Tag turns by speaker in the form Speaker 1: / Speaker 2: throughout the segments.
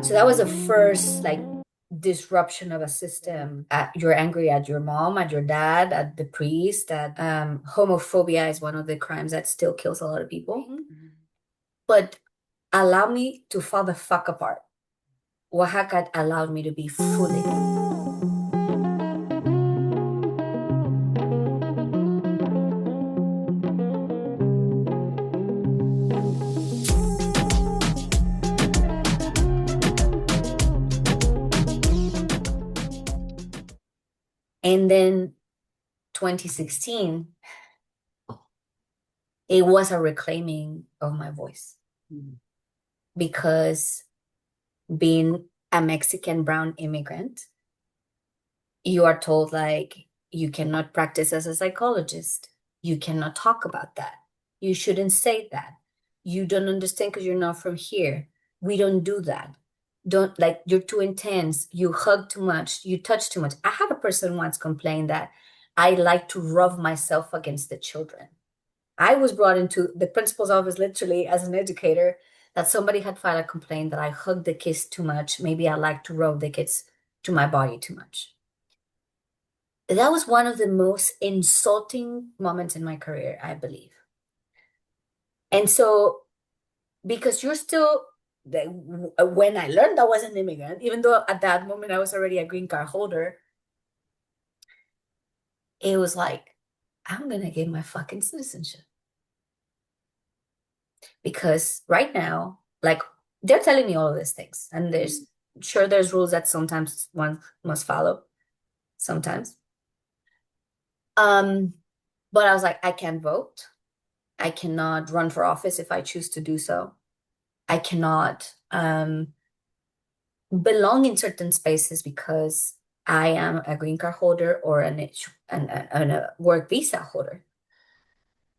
Speaker 1: So that was the first like disruption of a system. You're angry at your mom, at your dad, at the priest. At homophobia is one of the crimes that still kills a lot of people. But allow me to fall the fuck apart. Oaxaca allowed me to be fully me. And then 2016, it was a reclaiming of my voice because being a Mexican brown immigrant, you are told like you cannot practice as a psychologist. You cannot talk about that. You shouldn't say that. You don't understand because you're not from here. We don't do that. Don't like you're too intense. You hug too much. You touch too much. I had a person once complain that I like to rub myself against the children. I was brought into the principal's office literally as an educator that somebody had filed a complaint that I hugged the kids too much. Maybe I like to rub the kids to my body too much. That was one of the most insulting moments in my career, I believe. And so, because you're still, when I learned I was an immigrant, even though at that moment I was already a green card holder, it was like, I'm going to get my fucking citizenship. Because right now, like, they're telling me all of these things. And there's rules that sometimes one must follow, sometimes. But I was like, I can't vote. I cannot run for office if I choose to do so. I cannot belong in certain spaces because I am a green card holder or a work visa holder.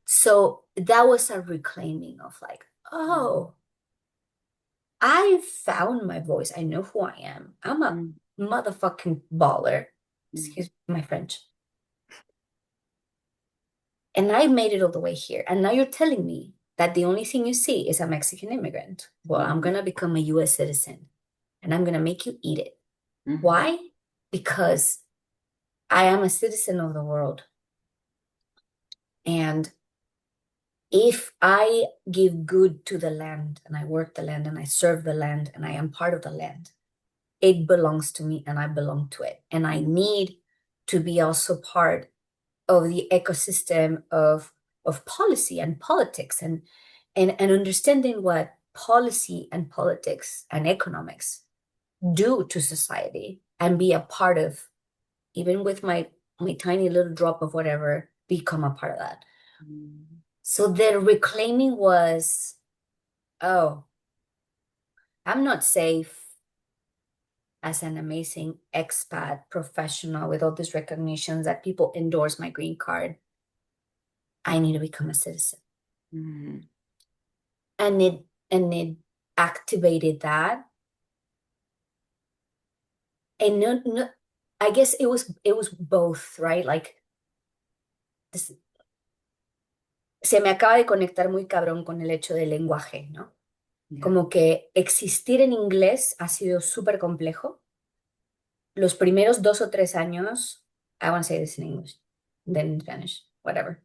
Speaker 1: So that was a reclaiming of like, oh, I found my voice. I know who I am. I'm a motherfucking baller. Excuse my French. And I made it all the way here. And now you're telling me that the only thing you see is a Mexican immigrant. Well, I'm going to become a US citizen and I'm going to make you eat it. Why? Because I am a citizen of the world. And if I give good to the land and I work the land and I serve the land and I am part of the land, it belongs to me and I belong to it. And I need to be also part of the ecosystem of policy and politics and understanding what policy and politics and economics do to society and be a part of, even with my tiny little drop of whatever, become a part of that. So the reclaiming was, oh, I'm not safe as an amazing expat professional with all these recognitions that people endorse my green card. I need to become a citizen. And it activated that. And no, I guess it was both, right? Like se me acaba de conectar muy cabrón con el hecho del lenguaje, ¿no? Yeah. Como que existir en inglés ha sido súper complejo. Los primeros 2 o 3 años, I want to say this in English, then in Spanish, whatever.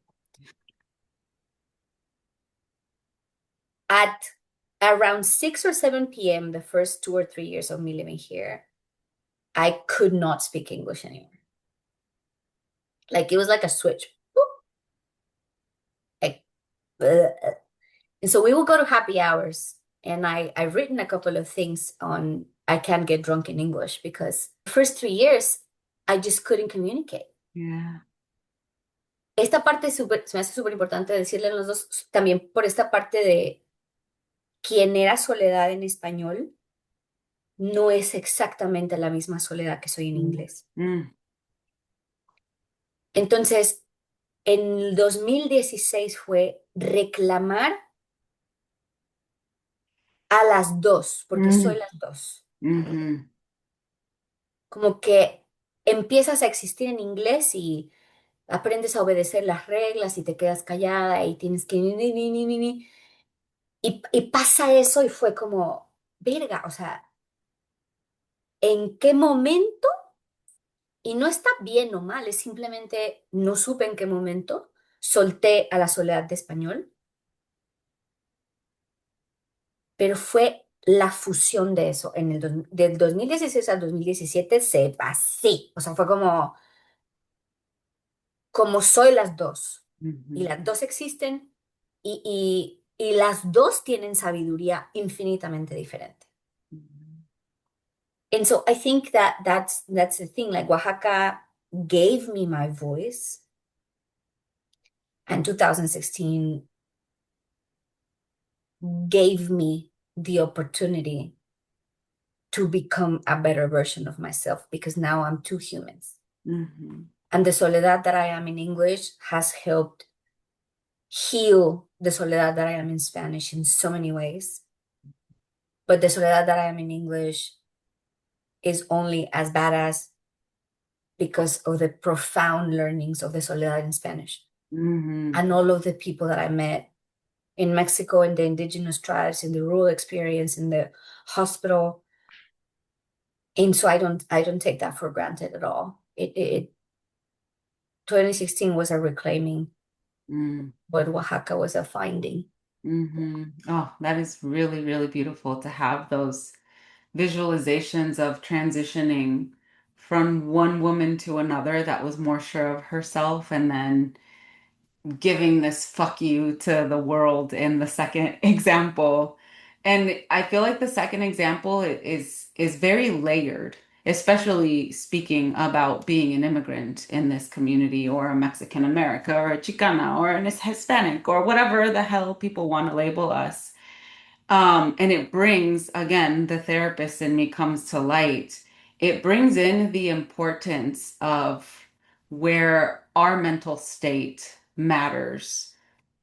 Speaker 1: At around 6 or 7 p.m., the first 2 or 3 years of me living here, I could not speak English anymore. Like it was like a switch. Like, and so we will go to happy hours. And I've written a couple of things on I can't get drunk in English because the first 3 years, I just couldn't communicate.
Speaker 2: Yeah.
Speaker 1: Esta parte se me hace súper importante decirle a los dos, también por esta parte de quién era Soledad en español, no es exactamente la misma Soledad que soy en inglés. Entonces, en el 2016 fue reclamar a las dos, porque soy las dos. Como que empiezas a existir en inglés y aprendes a obedecer las reglas y te quedas callada y tienes que... Y pasa eso y fue como, verga, o sea, en qué momento, y no está bien o mal, es simplemente no supe en qué momento, solté a la soledad de español, pero fue la fusión de eso. Del 2016 al 2017 se pasé. O sea, fue como soy las dos. Y
Speaker 2: Ujú,
Speaker 1: las dos existen y las dos tienen sabiduría infinitamente diferente.
Speaker 2: ujú,
Speaker 1: And so I think that that's the thing. Like Oaxaca gave me my voice, and 2016 gave me the opportunity to become a better version of myself because now I'm two humans.
Speaker 2: ujú,
Speaker 1: And the soledad that I am in English has helped heal the soledad that I am in Spanish in so many ways. But the soledad that I am in English is only as badass because of the profound learnings of the soledad in Spanish
Speaker 2: ujú,
Speaker 1: and all of the people that I met in Mexico, in the indigenous tribes, in the rural experience, in the hospital. And so I don't take that for granted at all. 2016 was a reclaiming,
Speaker 2: mm,
Speaker 1: but Oaxaca was a finding.
Speaker 2: mhm. Oh, that is really, really beautiful to have those visualizations of transitioning from one woman to another that was more sure of herself and then giving this fuck you to the world in the second example. And I feel like the second example is very layered, especially speaking about being an immigrant in this community or a Mexican America or a Chicana or an Hispanic or whatever the hell people want to label us. And it brings, again, the therapist in me comes to light. It brings in the importance of where our mental state matters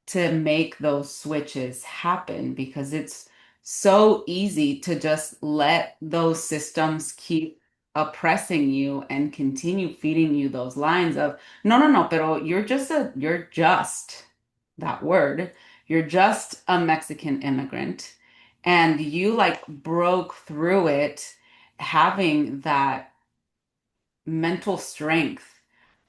Speaker 2: to make those switches happen because it's so easy to just let those systems keep oppressing you and continue feeding you those lines of no, no, no, pero you're just that word. You're just a Mexican immigrant and you like broke through it having that mental strength.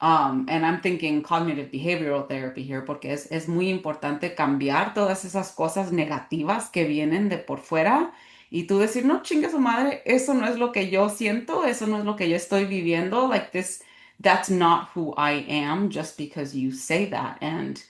Speaker 2: And I'm thinking cognitive behavioral therapy here, porque es muy importante cambiar todas esas cosas negativas que vienen de por fuera y tú decir, no chingue su madre, eso no es lo que yo siento, eso no es lo que yo estoy viviendo, like this, that's not who I am just because you say that. And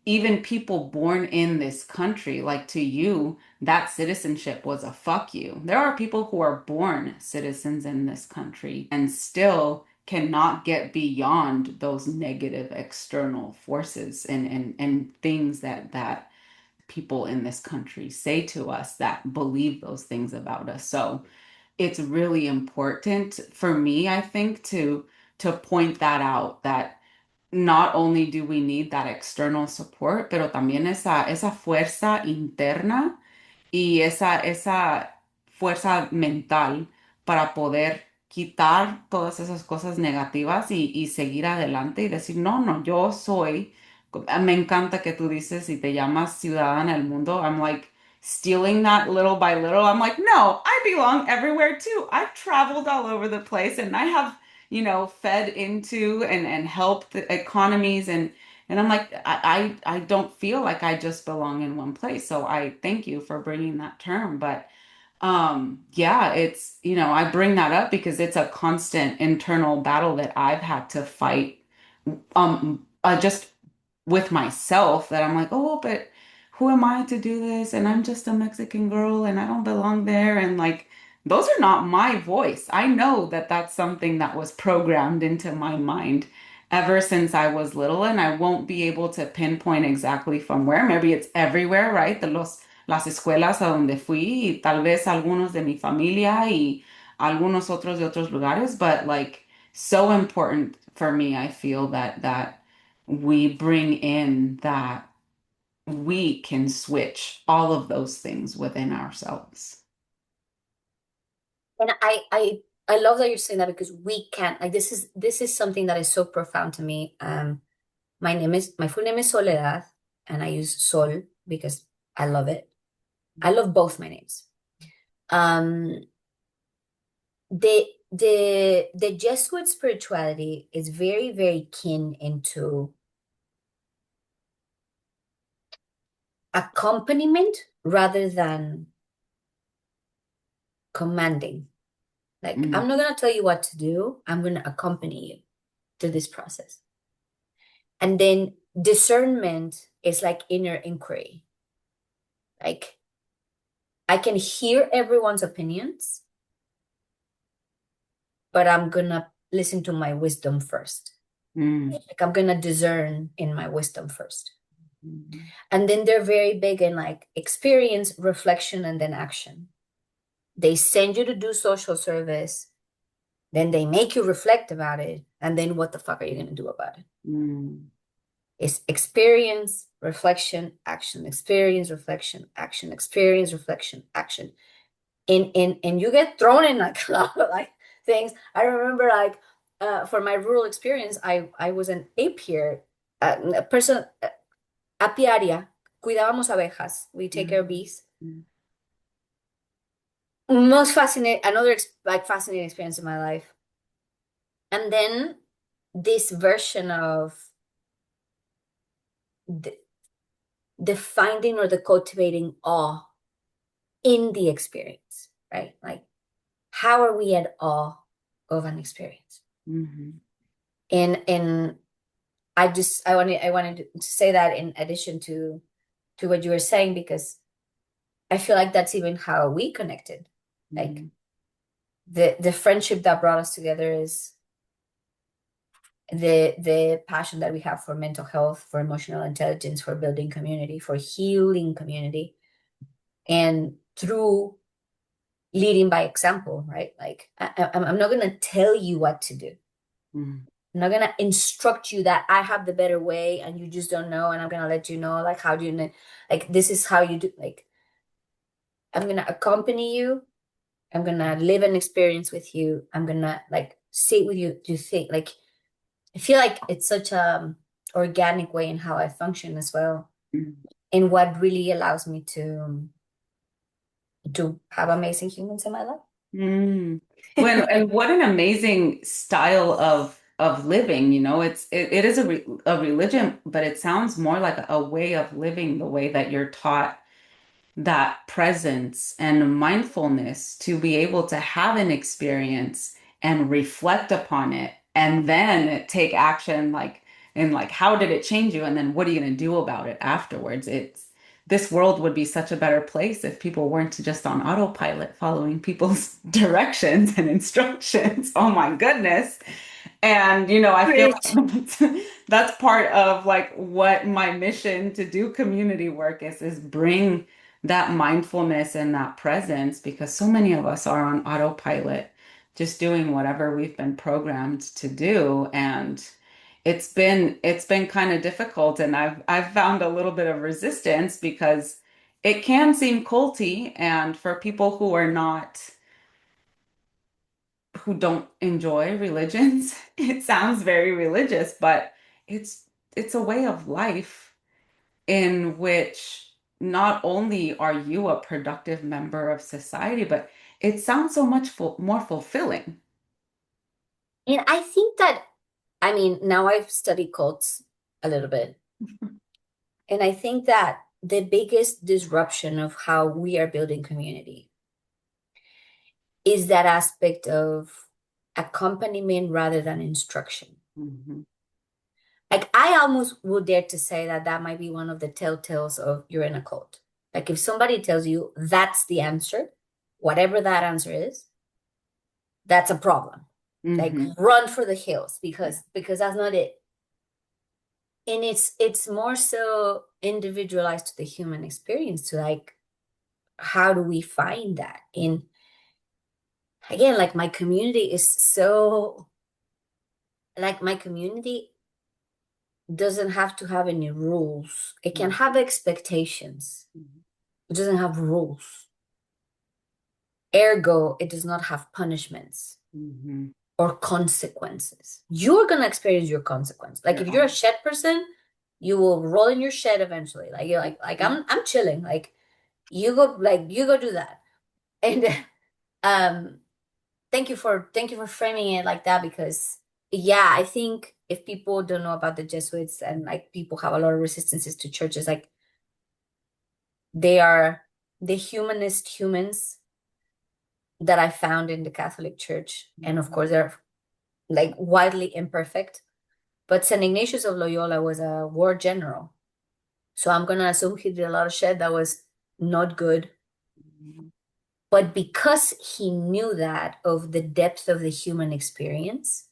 Speaker 2: even people born in this country, like to you, that citizenship was a fuck you. There are people who are born citizens in this country and still cannot get beyond those negative external forces and things that people in this country say to us that believe those things about us. So it's really important for me, I think, to point that out that not only do we need that external support, pero también esa fuerza interna y esa fuerza mental para poder quitar todas esas cosas negativas y seguir adelante y decir, no, no, yo soy, me encanta que tú dices y te llamas ciudadana del mundo. I'm like stealing that little by little. I'm like, no, I belong everywhere too. I've traveled all over the place and I have, fed into and helped the economies and I'm like, I don't feel like I just belong in one place. So I thank you for bringing that term. But yeah, it's, I bring that up because it's a constant internal battle that I've had to fight just with myself that I'm like, oh, but who am I to do this? And I'm just a Mexican girl and I don't belong there. And like, those are not my voice. I know that that's something that was programmed into my mind ever since I was little, and I won't be able to pinpoint exactly from where. Maybe it's everywhere, right? Las escuelas a donde fui y tal vez algunos de mi familia y algunos otros de otros lugares, but like so important for me, I feel that we bring in that we can switch all of those things within ourselves.
Speaker 1: And I love that you're saying that because we can't like this is something that is so profound to me. My full name is Soledad, and I use Sol because I love it. I love both my names. Um, The Jesuit spirituality is very, very keen into accompaniment rather than commanding. Like,
Speaker 2: Mm,
Speaker 1: I'm not gonna tell you what to do, I'm gonna accompany you to this process. And then discernment is like inner inquiry. Like, I can hear everyone's opinions, but I'm gonna listen to my wisdom first.
Speaker 2: mm,
Speaker 1: Like, I'm gonna discern in my wisdom first.
Speaker 2: mm,
Speaker 1: And then they're very big in like experience, reflection, and then action. They send you to do social service, then they make you reflect about it, and then what the fuck are you gonna do about it?
Speaker 2: mm,
Speaker 1: It's experience, reflection, action, experience, reflection, action, experience, reflection, action. And you get thrown in like a lot of like things. I remember like for my rural experience, I was an apiary, a person, apiaria. Cuidábamos abejas. We take care of
Speaker 2: mm,
Speaker 1: bees.
Speaker 2: mm,
Speaker 1: Most fascinating, another like fascinating experience in my life. And then this version of the, the finding or the cultivating awe in the experience, right? Like, how are we at awe of an experience?
Speaker 2: mhm,
Speaker 1: And I wanted to say that in addition to what you were saying, because I feel like that's even how we connected. Like
Speaker 2: mhm,
Speaker 1: the friendship that brought us together is the passion that we have for mental health, for emotional intelligence, for building community, for healing community, and through leading by example, right? Like I'm not gonna tell you what to do.
Speaker 2: mm,
Speaker 1: I'm not gonna instruct you that I have the better way and you just don't know, and I'm gonna let you know like how do you know, like this is how you do. Like I'm gonna accompany you. I'm gonna live an experience with you. I'm gonna like sit with you to think. Like I feel like it's such a organic way in how I function as well,
Speaker 2: mm.
Speaker 1: and what really allows me to have amazing humans in my life.
Speaker 2: Mm. When and what an amazing style of living, you know. It is a religion, but it sounds more like a way of living the way that you're taught that presence and mindfulness to be able to have an experience and reflect upon it and then take action like and like how did it change you and then what are you going to do about it afterwards. It's this world would be such a better place if people weren't just on autopilot following people's directions and instructions. Oh my goodness. And, you know, I feel
Speaker 1: Preach.
Speaker 2: like that's part of like what my mission to do community work is bring that mindfulness and that presence because so many of us are on autopilot, just doing whatever we've been programmed to do. And it's been kind of difficult. And I've found a little bit of resistance because it can seem culty and for people who are not who don't enjoy religions, it sounds very religious, but it's it's a way of life in which not only are you a productive member of society, but it sounds so much more fulfilling.
Speaker 1: And I think that, I mean, now I've studied cults a little bit, and I think that the biggest disruption of how we are building community is that aspect of accompaniment rather than instruction.
Speaker 2: Mhm,
Speaker 1: Like, I almost would dare to say that that might be one of the telltales of you're in a cult. Like, if somebody tells you that's the answer, whatever that answer is, that's a problem. Like,
Speaker 2: mhm,
Speaker 1: run for the hills because that's not it. And it's more so individualized to the human experience, to like, how do we find that? And again, like my community is so, like my community doesn't have to have any rules. It can
Speaker 2: mhm,
Speaker 1: have expectations. It doesn't have rules. Ergo, it does not have punishments
Speaker 2: mhm.
Speaker 1: or consequences. You're gonna experience your consequence. Like if
Speaker 2: You're
Speaker 1: you're a shed person, you will roll in your shed eventually. Like you're like
Speaker 2: on.
Speaker 1: I'm chilling. Like you go do that. And um thank you for framing it like that because yeah, I think if people don't know about the Jesuits and like people have a lot of resistances to churches, like they are the humanist humans that I found in the Catholic Church. And of course they're like widely imperfect. But St. Ignatius of Loyola was a war general. So I'm gonna assume he did a lot of shit that was not good.
Speaker 2: Mhm.
Speaker 1: But because he knew that of the depth of the human experience,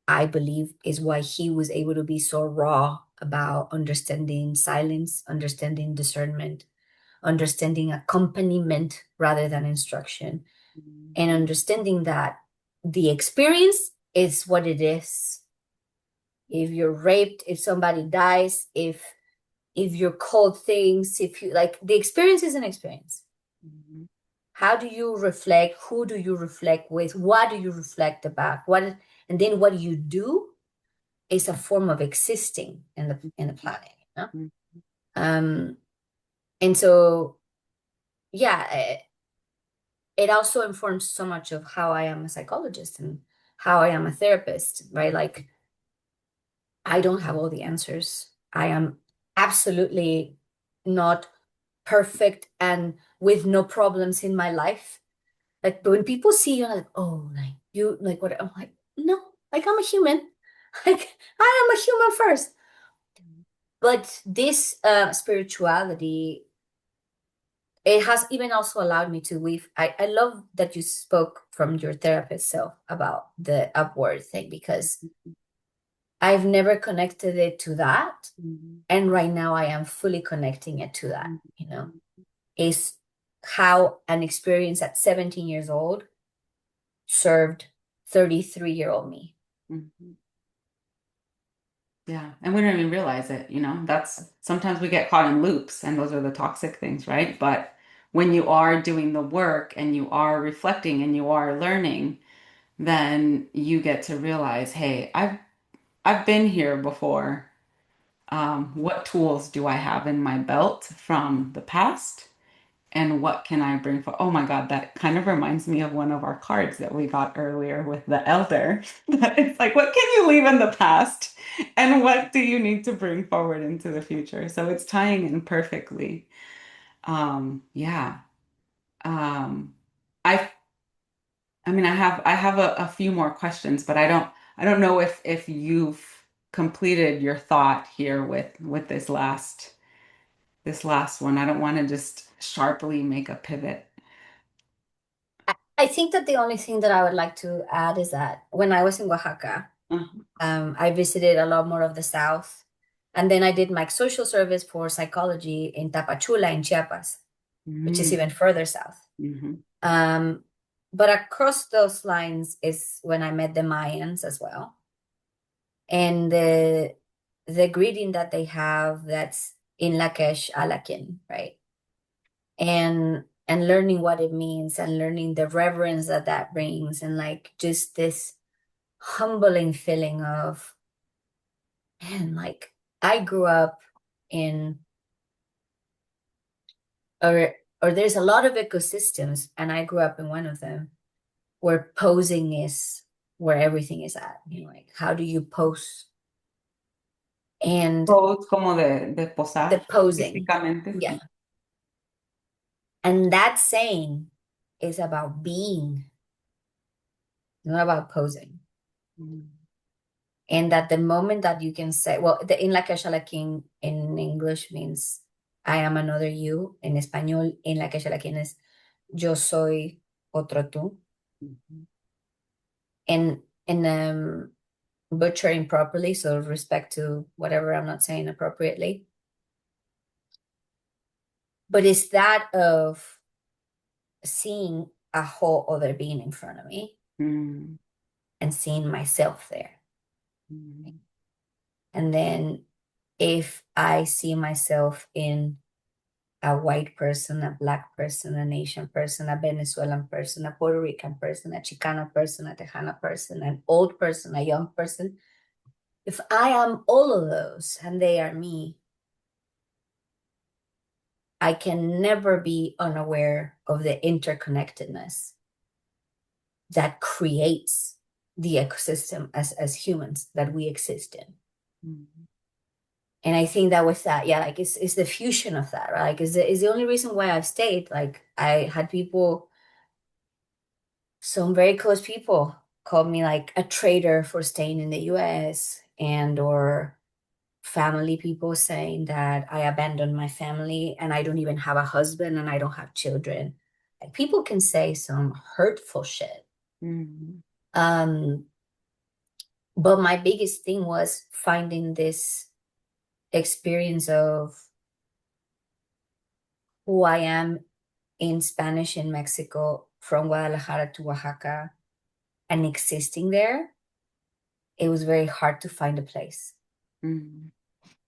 Speaker 1: I believe is why he was able to be so raw about understanding silence, understanding discernment, understanding accompaniment rather than instruction, and understanding that the experience is what it is. If you're raped, if somebody dies, if you're called things, if you like the experience is an experience.
Speaker 2: Mhm.
Speaker 1: How do you reflect? Who do you reflect with? What do you reflect about? What and then what you do is a form of existing in the planet, you know?
Speaker 2: Mhm.
Speaker 1: Um, and so yeah, it also informs so much of how I am a psychologist and how I am a therapist, right? Like I don't have all the answers. I am absolutely not perfect and with no problems in my life. Like, but when people see you, like, oh, like you, like what? I'm like, no, like I'm a human. Like I am a human first. But this spirituality, it has even also allowed me to weave. I love that you spoke from your therapist self about the upward thing because I've never connected it to that.
Speaker 2: Mhm.
Speaker 1: And right now I am fully connecting it to that,
Speaker 2: Mhm.
Speaker 1: you know, is how an experience at 17 years old served 33-year-old me.
Speaker 2: Mhm. Yeah, and we don't even realize it, That's sometimes we get caught in loops, and those are the toxic things, right? But when you are doing the work and you are reflecting and you are learning, then you get to realize, hey, I've been here before. What tools do I have in my belt from the past? And what can I bring for? Oh my God, that kind of reminds me of one of our cards that we got earlier with the elder. That it's like, what can you leave in the past? And what do you need to bring forward into the future? So it's tying in perfectly. Yeah. Um, I I mean I have a few more questions, but I don't know if you've completed your thought here with this last one. I don't want to just sharply make a pivot.
Speaker 1: I think that the only thing that I would like to add is that when I was in Oaxaca,
Speaker 2: Mhm.
Speaker 1: I visited a lot more of the South. And then I did my social service for psychology in Tapachula in Chiapas, which is even further south.
Speaker 2: Mhm.
Speaker 1: Um, but across those lines is when I met the Mayans as well. And the greeting that they have that's in Lakesh Alakin, right? And learning what it means and learning the reverence that that brings and like just this humbling feeling of man, like I grew up in or there's a lot of ecosystems and I grew up in one of them where posing is where everything is at. You know, like how do you pose? And
Speaker 2: Pose como de
Speaker 1: the
Speaker 2: posar
Speaker 1: posing.
Speaker 2: físicamente,
Speaker 1: Yeah.
Speaker 2: sí.
Speaker 1: And that saying is about being, not about posing.
Speaker 2: Mm.
Speaker 1: And that the moment that you can say, well, the in la que king in English means I am another you. En español, in la que king is yo soy otro tú.
Speaker 2: Mhm.
Speaker 1: And butchering properly, so respect to whatever I'm not saying appropriately. But it's that of seeing a whole other being in front of me
Speaker 2: Mm.
Speaker 1: and seeing myself there.
Speaker 2: Mm.
Speaker 1: And then if I see myself in a white person, a black person, an Asian person, a Venezuelan person, a Puerto Rican person, a Chicana person, a Tejana person, an old person, a young person, if I am all of those and they are me, I can never be unaware of the interconnectedness. that creates the ecosystem as humans that we exist in.
Speaker 2: Mhm.
Speaker 1: And I think that with that, yeah, like it's the fusion of that, right? Like is the only reason why I've stayed. Like I had people, some very close people called me like a traitor for staying in the US, and or family people saying that I abandoned my family and I don't even have a husband and I don't have children. Like people can say some hurtful shit.
Speaker 2: Mhm.
Speaker 1: Um, but my biggest thing was finding this experience of who I am in Spanish in Mexico from Guadalajara to Oaxaca and existing there. It was very hard to find a place.
Speaker 2: Mhm.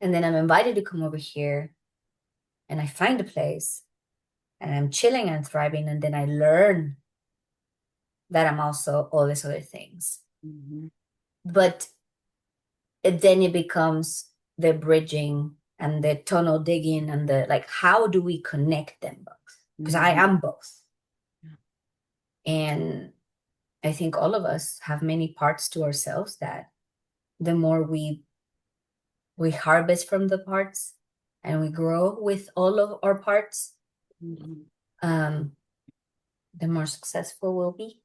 Speaker 1: And then I'm invited to come over here and I find a place and I'm chilling and thriving. And then I learn that I'm also all these other things.
Speaker 2: Mhm.
Speaker 1: But then it becomes the bridging and the tunnel digging and the like, how do we connect them both? Because I
Speaker 2: Mhm.
Speaker 1: am both. And I think all of us have many parts to ourselves that the more we harvest from the parts and we grow with all of our parts,
Speaker 2: Mhm.
Speaker 1: um, the more successful we'll be.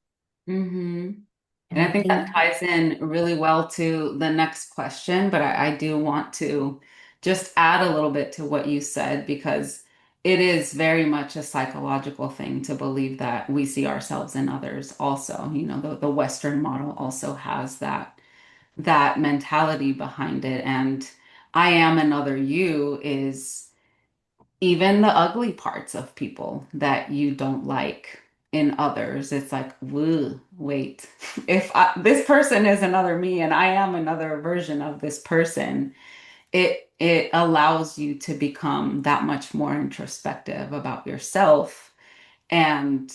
Speaker 2: Mhm.
Speaker 1: And
Speaker 2: And
Speaker 1: I
Speaker 2: I think that
Speaker 1: think,
Speaker 2: ties in really well to the next question, but I do want to just add a little bit to what you said because it is very much a psychological thing to believe that we see ourselves in others also. You know, the Western model also has that mentality behind it. And I am another you is even the ugly parts of people that you don't like in others. It's like, woo, wait, if this person is another me and I am another version of this person, it allows you to become that much more introspective about yourself and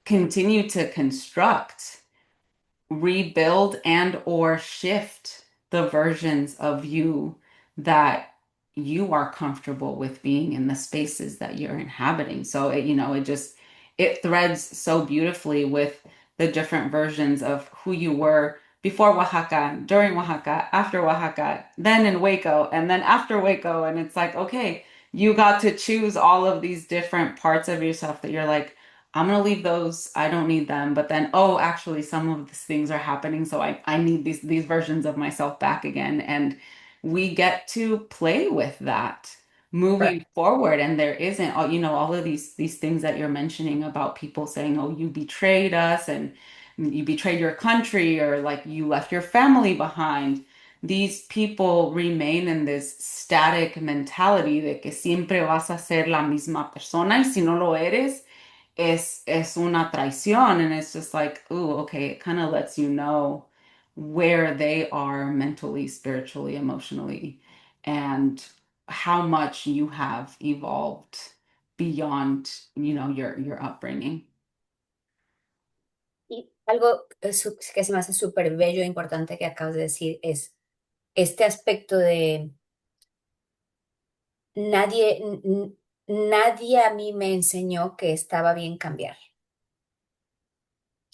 Speaker 2: continue to construct, rebuild and or shift the versions of you that you are comfortable with being in the spaces that you're inhabiting. So it just it threads so beautifully with the different versions of who you were before Oaxaca, during Oaxaca, after Oaxaca, then in Waco, and then after Waco. And it's like, okay, you got to choose all of these different parts of yourself that you're like, I'm gonna leave those. I don't need them. But then, oh, actually, some of these things are happening, so I need these versions of myself back again. And we get to play with that moving forward. And there isn't, all of these things that you're mentioning about people saying, oh, you betrayed us and you betrayed your country or like you left your family behind. These people remain in this static mentality de que siempre vas a ser la misma persona y si no lo eres es una traición. And it's just like, ooh, okay, it kind of lets you know where they are mentally, spiritually, emotionally, and how much you have evolved beyond, your upbringing.
Speaker 1: y algo que se me hace súper bello e importante que acabas de decir es este aspecto de nadie, nadie a mí me enseñó que estaba bien cambiar.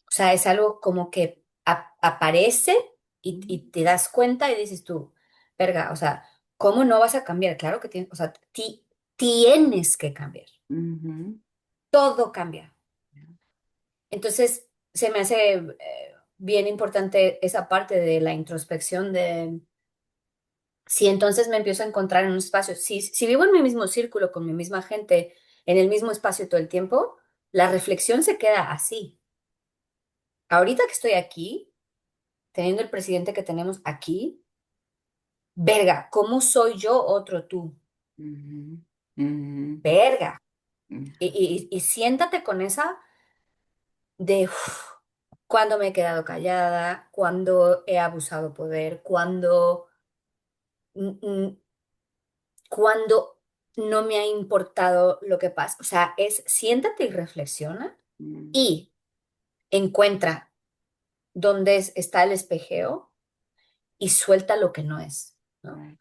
Speaker 1: O sea, es algo como que aparece y te das cuenta y dices tú, verga, o sea, ¿cómo no vas a cambiar? Claro que tienes, o sea, tienes que cambiar.
Speaker 2: Mhm.
Speaker 1: Todo cambia. Entonces, se me hace bien importante esa parte de la introspección de si entonces me empiezo a encontrar en un espacio, si vivo en mi mismo círculo, con mi misma gente, en el mismo espacio todo el tiempo, la reflexión se queda así. Ahorita que estoy aquí, teniendo el presidente que tenemos aquí, verga, ¿cómo soy yo otro tú?
Speaker 2: Mhm. Mhm.
Speaker 1: Verga. Y siéntate con esa de cuando me he quedado callada, cuando he abusado poder, mm, mm, cuando no me ha importado lo que pasa. O sea, es siéntate y reflexiona
Speaker 2: Mhm.
Speaker 1: y encuentra dónde está el espejeo y suelta lo que no es, ¿no?
Speaker 2: Right.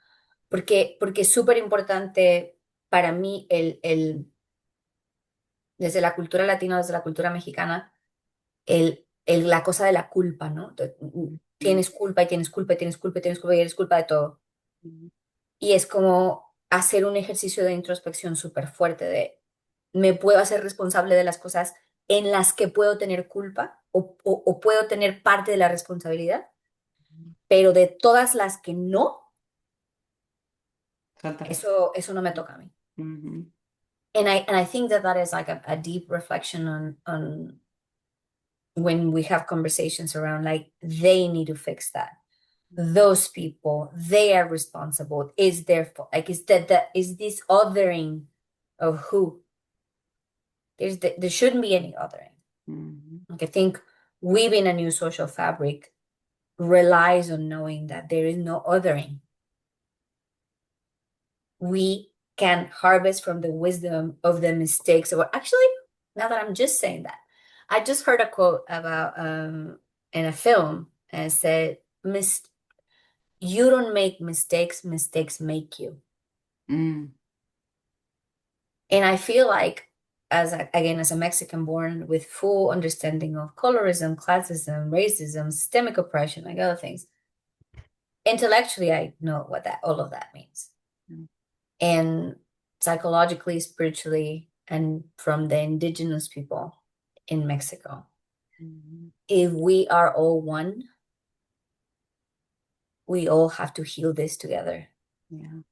Speaker 1: Porque es súper importante para mí desde la cultura latina, desde la cultura mexicana, la cosa de la culpa, ¿no?
Speaker 2: Mm,
Speaker 1: Tienes culpa y tienes culpa y tienes culpa y tienes culpa y eres culpa de todo.
Speaker 2: mm,
Speaker 1: Y es como hacer un ejercicio de introspección súper fuerte de, me puedo hacer responsable de las cosas en las que puedo tener culpa o puedo tener parte de la responsabilidad, pero de todas las que no,
Speaker 2: suéltalo.
Speaker 1: eso no me toca a mí.
Speaker 2: Ujú,
Speaker 1: And I think that that is like a deep reflection on when we have conversations around like they need to fix that. Those people, they are responsible. Is their fault. Like is this othering of who? There shouldn't be any othering.
Speaker 2: mhm,
Speaker 1: Like I think weaving a new social fabric relies on knowing that there is no othering. We can harvest from the wisdom of the mistakes. Or actually, now that I'm just saying that, I just heard a quote about in a film and it said, you don't make mistakes, mistakes make you.
Speaker 2: mm,
Speaker 1: And I feel like again as a Mexican born with full understanding of colorism, classism, racism, systemic oppression, like other things, intellectually I know what that all of that means.
Speaker 2: mm,
Speaker 1: And psychologically, spiritually, and from the indigenous people in Mexico.
Speaker 2: mhm.
Speaker 1: If we are all one, we all have to heal this together.
Speaker 2: Yeah.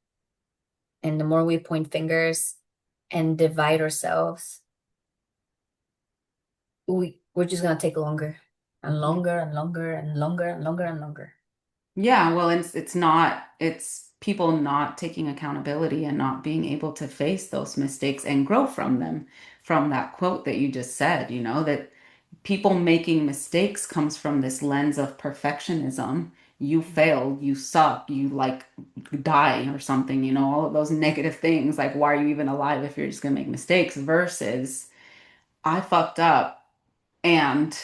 Speaker 1: And the more we point fingers and divide ourselves, we're just gonna take longer and
Speaker 2: Yeah.
Speaker 1: longer and longer and longer and longer and longer.
Speaker 2: Yeah, well, it's not it's people not taking accountability and not being able to face those mistakes and grow from them. From that quote that you just said, that people making mistakes comes from this lens of perfectionism. You failed, you suck, you like die or something, all of those negative things. Like, why are you even alive if you're just gonna make mistakes? Versus, I fucked up and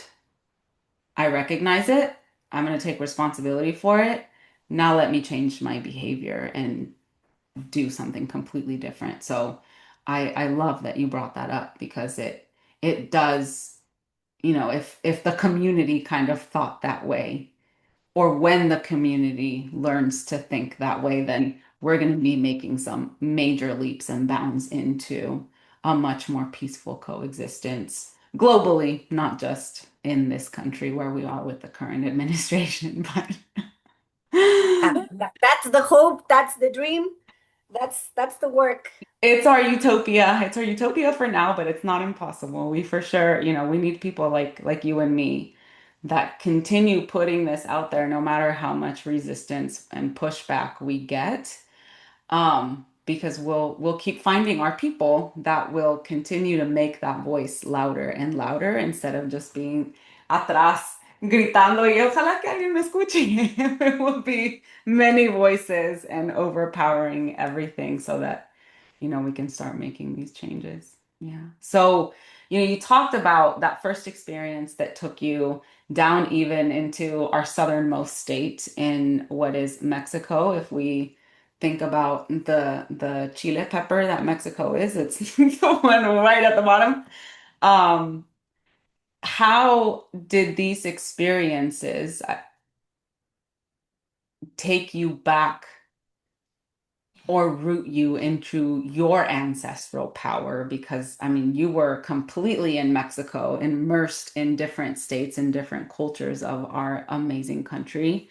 Speaker 2: I recognize it. I'm going to take responsibility for it. Now let me change my behavior and do something completely different. So I love that you brought that up because it does, if the community kind of thought that way, or when the community learns to think that way, then we're going to be making some major leaps and bounds into a much more peaceful coexistence globally, not just in this country where we are with the current administration, but
Speaker 1: That's the hope. That's the dream. That's the work.
Speaker 2: it's our utopia. It's our utopia for now, but it's not impossible. We for sure, we need people like you and me that continue putting this out there no matter how much resistance and pushback we get. Because we'll keep finding our people that will continue to make that voice louder and louder instead of just being atrás gritando y ojalá que alguien me escuche. It will be many voices and overpowering everything so that we can start making these changes. Yeah. So, you talked about that first experience that took you down even into our southernmost state in what is Mexico. If we think about the chile pepper that Mexico is, it's the one right at the bottom. Um, how did these experiences take you back or root you into your ancestral power? Because I mean, you were completely in Mexico, immersed in different states and different cultures of our amazing country.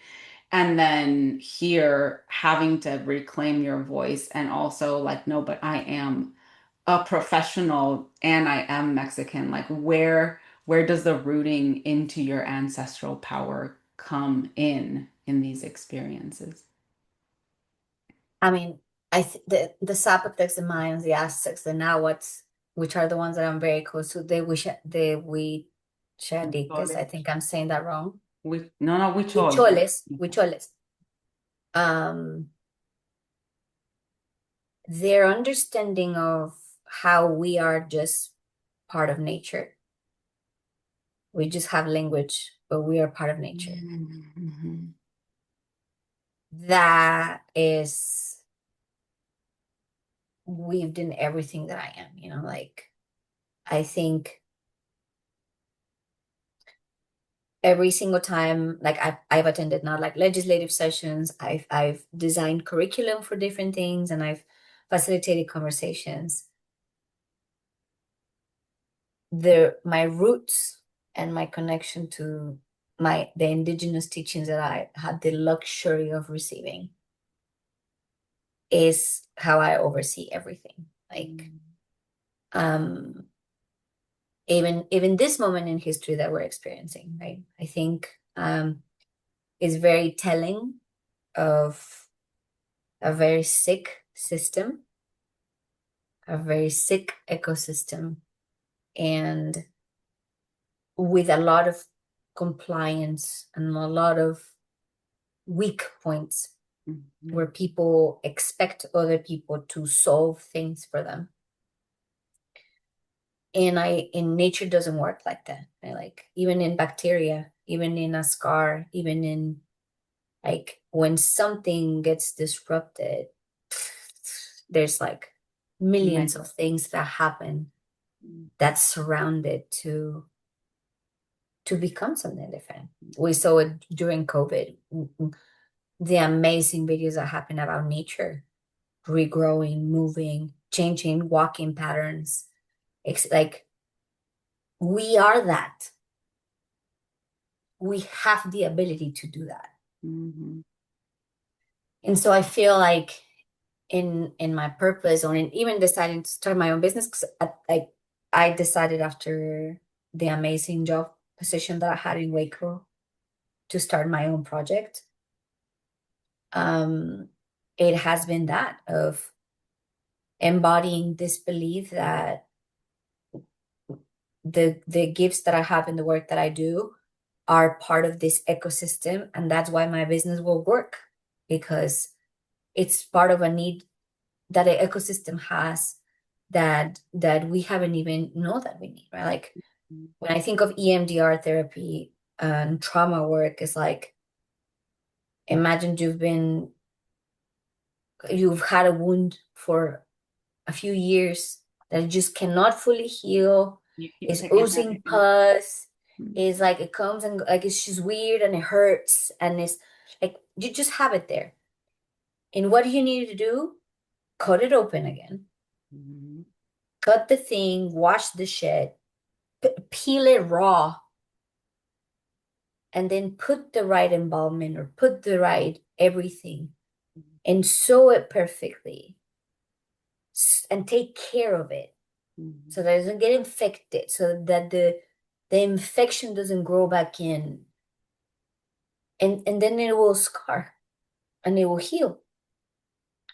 Speaker 2: And then here, having to reclaim your voice and also like, no, but I am a professional and I am Mexican. Like, where does the rooting into your ancestral power come in these experiences?
Speaker 1: I mean, the Zapotecs, the Mayans, the Aztecs, the Nahuatls, which are the ones that I'm very close to, the Huichadiques, I think I'm saying that wrong.
Speaker 2: No, no, Huichol.
Speaker 1: Huicholes. Um, their understanding of how we are just part of nature. We just have language, but we are part of nature.
Speaker 2: Mhm.
Speaker 1: That is weaved in everything that I am, like I think every single time, like I've attended not like legislative sessions, I've designed curriculum for different things, and I've facilitated conversations. My roots and my connection to the indigenous teachings that I had the luxury of receiving is how I oversee everything. Like
Speaker 2: Mm,
Speaker 1: um even this moment in history that we're experiencing, right? I think is very telling of a very sick system, a very sick ecosystem, and with a lot of compliance and a lot of weak points where
Speaker 2: mhm,
Speaker 1: people expect other people to solve things for them. And in nature doesn't work like that. Right? Like even in bacteria, even in a scar, even in like when something gets disrupted, there's like millions
Speaker 2: many.
Speaker 1: of things that happen
Speaker 2: Mm,
Speaker 1: that surround it to become something different. We saw it during COVID, the amazing videos that happen about nature, regrowing, moving, changing walking patterns. It's like we are that. We have the ability to do that.
Speaker 2: mhm,
Speaker 1: And so I feel like in my purpose or in even deciding to start my own business, 'cause I decided after the amazing job position that I had in Waco to start my own project. Um, it has been that of embodying this belief that the gifts that I have in the work that I do are part of this ecosystem, and that's why my business will work because it's part of a need that the ecosystem has that we haven't even know that we need, right? Like
Speaker 2: mm,
Speaker 1: when I think of EMDR therapy and trauma work, it's like imagine you've had a wound for a few years that you just cannot fully heal,
Speaker 2: you keep
Speaker 1: is
Speaker 2: picking at
Speaker 1: oozing
Speaker 2: it.
Speaker 1: pus,
Speaker 2: Mm,
Speaker 1: is like it comes and like it's just weird and it hurts and it's like you just have it there. And what do you need to do? Cut it open again.
Speaker 2: mhm,
Speaker 1: Cut the thing, wash the shit, peel it raw, and then put the right embalmment or put the right everything and sew it perfectly and take care of it
Speaker 2: mhm,
Speaker 1: so that it doesn't get infected, so that the infection doesn't grow back in, and then it will scar and it will heal,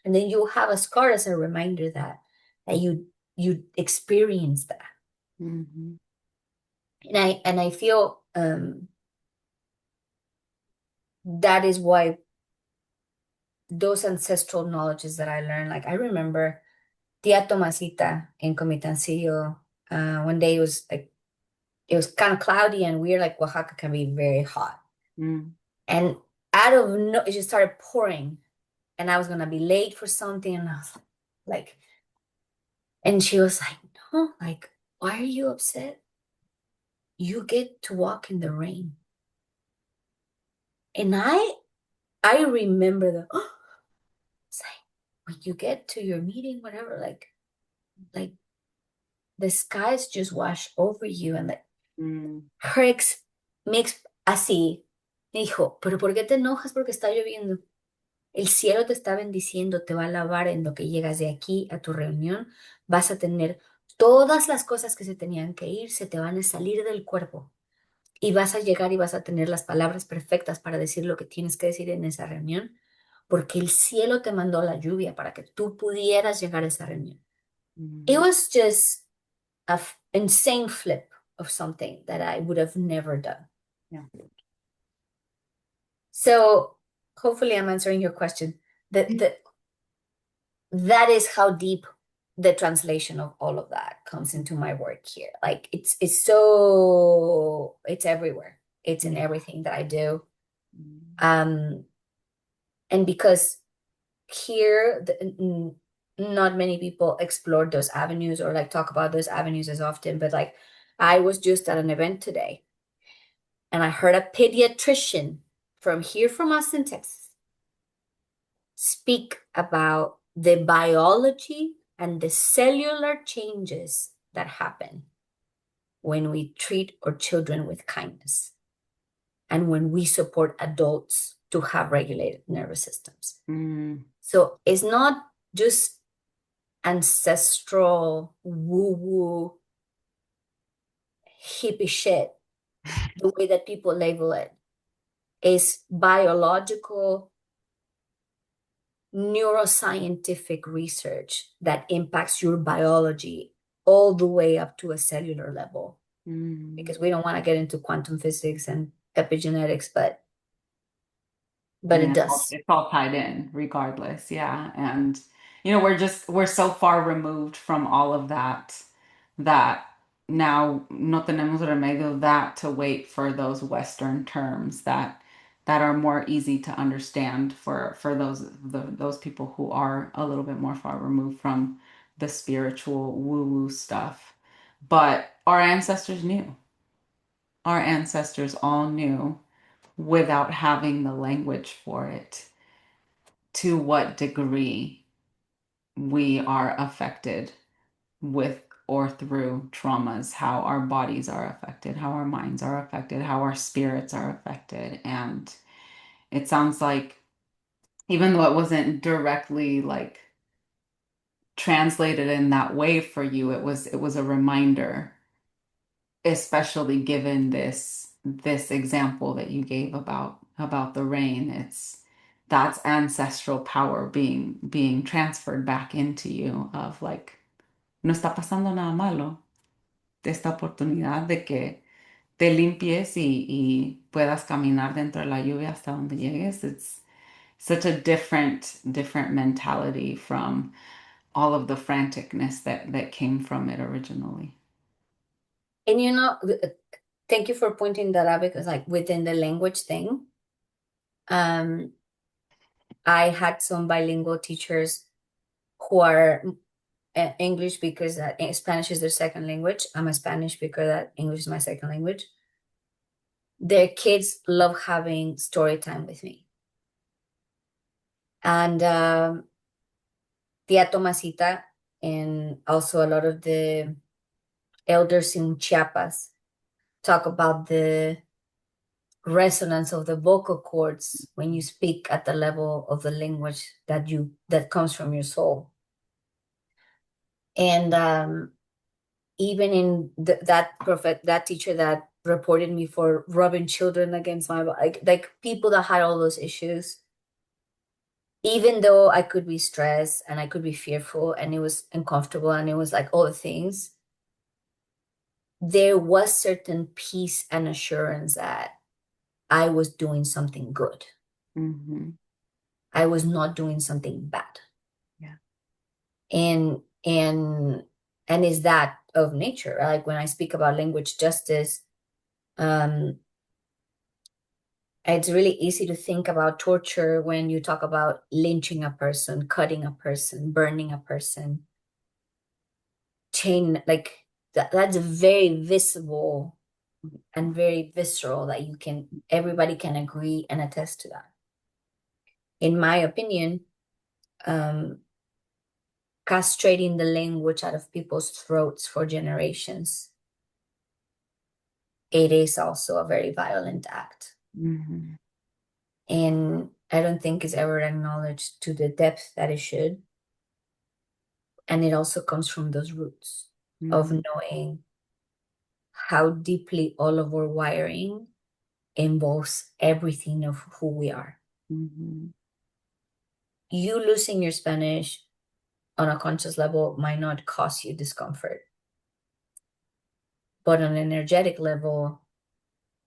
Speaker 1: and then you'll have a scar as a reminder that you experienced that.
Speaker 2: mhm,
Speaker 1: And I feel that is why those ancestral knowledges that I learned, like I remember Tia Tomasita in Comitancillo, one day it was kind of cloudy and weird, like Oaxaca can be very hot.
Speaker 2: mm,
Speaker 1: And out of no, it just started pouring, and I was gonna be late for something, and I was like, and she was like, "No, like, why are you upset? You get to walk in the rain." And I remember it's like when you get to your meeting, whatever, like the skies just wash over you, and like
Speaker 2: mm,
Speaker 1: her ex me así me dijo, pero ¿por qué te enojas porque está lloviendo? El cielo te está bendiciendo, te va a lavar en lo que llegas de aquí a tu reunión. Vas a tener todas las cosas que se tenían que ir, se te van a salir del cuerpo y vas a llegar y vas a tener las palabras perfectas para decir lo que tienes que decir en esa reunión, porque el cielo te mandó la lluvia para que tú pudieras llegar a esa reunión. It
Speaker 2: mhm.
Speaker 1: was just an insane flip of something that I would have never done.
Speaker 2: Yeah.
Speaker 1: So hopefully I'm answering your question. That is how deep the translation of all of that comes into my work here. Like it's everywhere. It's in
Speaker 2: Yeah.
Speaker 1: everything that I do.
Speaker 2: Mm,
Speaker 1: Um, and because here not many people explore those avenues or like talk about those avenues as often, but like I was just at an event today And I heard a pediatrician from here from Austin, Texas, speak about the biology and the cellular changes that happen when we treat our children with kindness and when we support adults to have regulated nervous systems.
Speaker 2: Mm,
Speaker 1: So it's not just ancestral woo-woo hippie shit, the way that people label it. Is biological neuroscientific research that impacts your biology all the way up to a cellular level.
Speaker 2: mm.
Speaker 1: Because we don't want to get into quantum physics and epigenetics,
Speaker 2: I
Speaker 1: but
Speaker 2: mean,
Speaker 1: it does.
Speaker 2: it's all tied in regardless. Yeah. And, you know, we're so far removed from all of that that now no tenemos remedio that to wait for those Western terms that are more easy to understand for those people who are a little bit more far removed from the spiritual woo-woo stuff. But our ancestors knew. Our ancestors all knew without having the language for it to what degree we are affected with or through traumas, how our bodies are affected, how our minds are affected, how our spirits are affected. And it sounds like, even though it wasn't directly like translated in that way for you, it was a reminder, especially given this example that you gave about the rain. That's ancestral power being transferred back into you of like, no está pasando nada malo, esta oportunidad de que te limpies y puedas caminar dentro de la lluvia hasta donde llegues. It's such a different mentality from all of the franticness that came from it originally.
Speaker 1: And thank you for pointing that out because like within the language thing, um, I had some bilingual teachers who are English because Spanish is their second language. I'm a Spanish speaker that English is my second language. Their kids love having story time with me. And Tia Tomasita and also a lot of the elders in Chiapas talk about the resonance of the vocal cords when you speak at the level of the language that comes from your soul. And even in that teacher that reported me for rubbing children against my like people that had all those issues, even though I could be stressed and I could be fearful and it was uncomfortable and it was like all the things, there was certain peace and assurance that I was doing something good.
Speaker 2: Hmm.
Speaker 1: I was not doing something bad.
Speaker 2: Yeah.
Speaker 1: And and and is that of nature? Like when I speak about language justice, um, it's really easy to think about torture when you talk about lynching a person, cutting a person, burning a person, chain like that's very visible and very visceral that everybody can agree and attest to that. In my opinion, um, castrating the language out of people's throats for generations, it is also a very violent act.
Speaker 2: Hmm.
Speaker 1: And I don't think it's ever acknowledged to the depth that it should. And it also comes from those roots of
Speaker 2: Hmm.
Speaker 1: knowing how deeply all of our wiring involves everything of who we are.
Speaker 2: Hmm.
Speaker 1: You losing your Spanish on a conscious level might not cause you discomfort, but on an energetic level,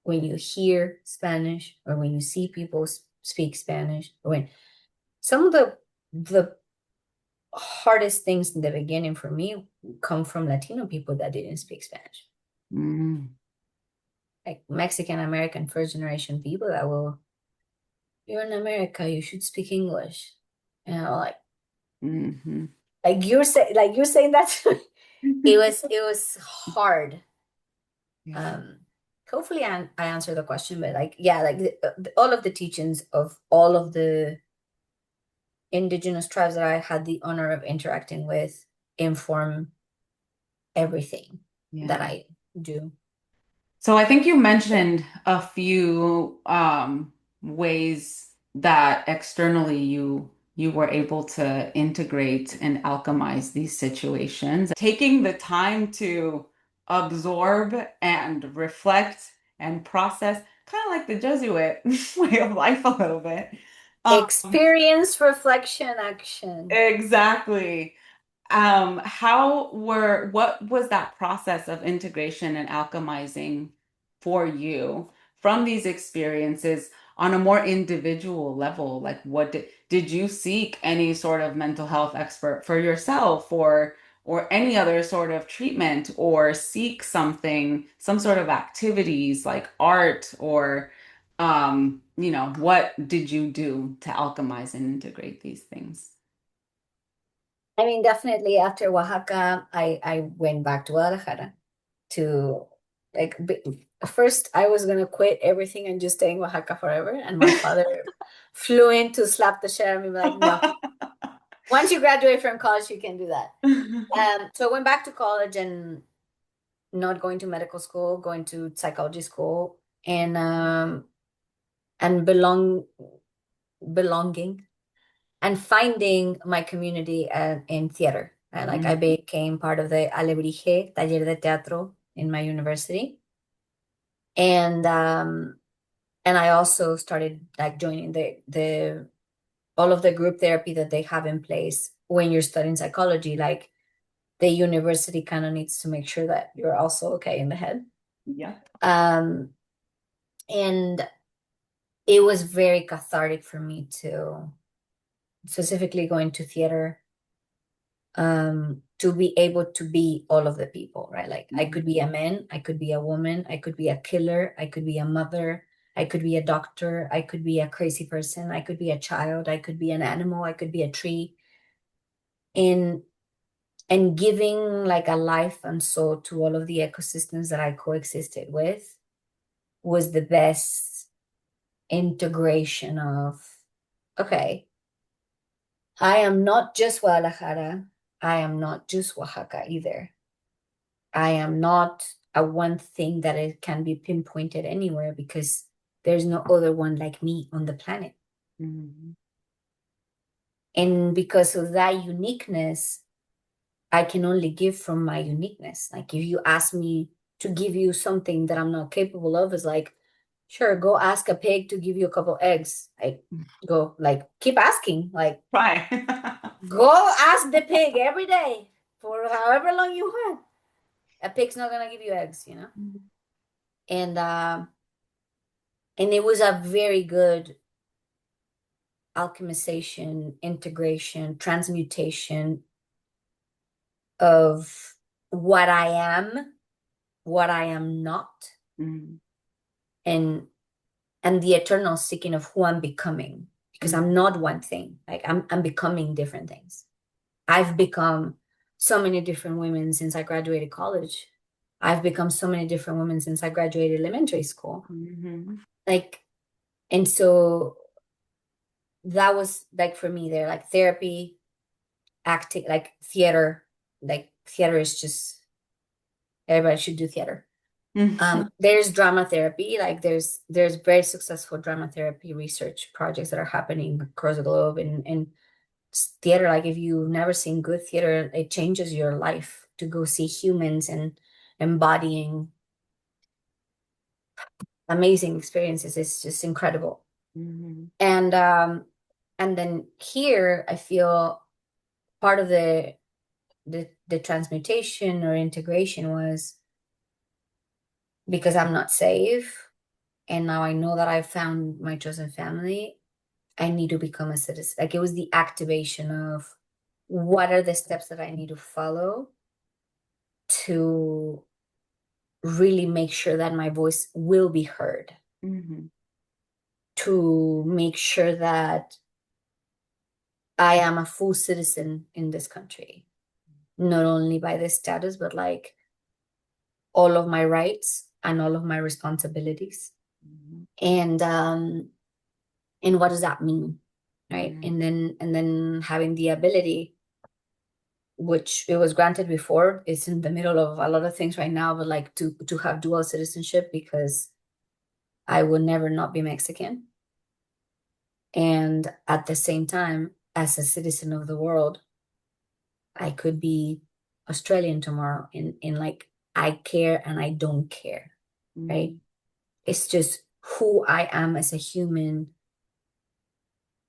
Speaker 1: when you hear Spanish or when you see people speak Spanish, or when some of the hardest things in the beginning for me come from Latino people that didn't speak Spanish,
Speaker 2: Hmm.
Speaker 1: like Mexican American first generation people that will, you're in America, you should speak English. And I'm
Speaker 2: Hmm.
Speaker 1: like you're saying that to me. It was hard.
Speaker 2: Yeah.
Speaker 1: Um, hopefully I answer the question, but like, yeah, like all of the teachings of all of the indigenous tribes that I had the honor of interacting with inform everything that
Speaker 2: Yeah.
Speaker 1: I do.
Speaker 2: So I think you mentioned a few ways that externally you were able to integrate and alchemize these situations. Taking the time to absorb and reflect and process, kind of like the Jesuit way of life a little bit. Um,
Speaker 1: Experience, reflection, action.
Speaker 2: exactly. What was that process of integration and alchemizing for you from these experiences on a more individual level? Like, did you seek any sort of mental health expert for yourself or any other sort of treatment or seek some sort of activities like art or, what did you do to alchemize and integrate these things?
Speaker 1: I mean, definitely after Oaxaca, I went back to Guadalajara to like first I was gonna quit everything and just stay in Oaxaca forever. And my father flew in to slap the shit out of me, like, no, once you graduate from college, you can do that. So I went back to college and not going to medical school, going to psychology school, and belonging and finding my community in theater. And like I
Speaker 2: Mhm.
Speaker 1: became part of the Alebrije Taller de Teatro in my university. And and I also started like joining the all of the group therapy that they have in place when you're studying psychology. Like the university kind of needs to make sure that you're also okay in the head.
Speaker 2: Yeah.
Speaker 1: Um, and it was very cathartic for me to specifically going to theater, to be able to be all of the people, right? Like I could be a
Speaker 2: Mhm.
Speaker 1: man, I could be a woman, I could be a killer, I could be a mother, I could be a doctor, I could be a crazy person, I could be a child, I could be an animal, I could be a tree. And giving like a life and soul to all of the ecosystems that I coexisted with was the best integration of, okay, I am not just Guadalajara, I am not just Oaxaca either. I am not a one thing that it can be pinpointed anywhere because there's no other one like me on the planet.
Speaker 2: Mhm.
Speaker 1: And because of that uniqueness, I can only give from my uniqueness. Like if you ask me to give you something that I'm not capable of, is like, sure, go ask a pig to give you a couple eggs. I go like keep asking. Like
Speaker 2: Right.
Speaker 1: go ask the pig every day for however long you want. A pig's not gonna give you eggs, you know? And it was a very good alchemization, integration, transmutation of what what I am not,
Speaker 2: Mhm.
Speaker 1: and the eternal seeking of who I'm becoming. Because I'm
Speaker 2: Mhm.
Speaker 1: not one thing. Like I'm becoming different things. I've become so many different women since I graduated college. I've become so many different women since I graduated elementary school.
Speaker 2: Mhm.
Speaker 1: Like, and so that was like for me there, like therapy, acting, like theater. Like theater is just everybody should do theater.
Speaker 2: Mhm.
Speaker 1: There's drama therapy, like there's very successful drama therapy research projects that are happening across the globe, and theater, like if you've never seen good theater, it changes your life to go see humans and embodying amazing experiences. It's just incredible.
Speaker 2: Mhm.
Speaker 1: And then here I feel part of the transmutation or integration was because I'm not safe. And now I know that I found my chosen family. I need to become a citizen. Like it was the activation of what are the steps that I need to follow to really make sure that my voice will be heard,
Speaker 2: Mhm.
Speaker 1: to make sure that I am a full citizen in this country, not only by the status, but like all of my rights, and all of my responsibilities.
Speaker 2: Mhm.
Speaker 1: And what does that mean? Right.
Speaker 2: Mhm.
Speaker 1: And then having the ability, which it was granted before, is in the middle of a lot of things right now, but like to have dual citizenship because I would never not be Mexican. And at the same time, as a citizen of the world, I could be Australian tomorrow in like I care and I don't care, right?
Speaker 2: Mhm.
Speaker 1: It's just who I am as a human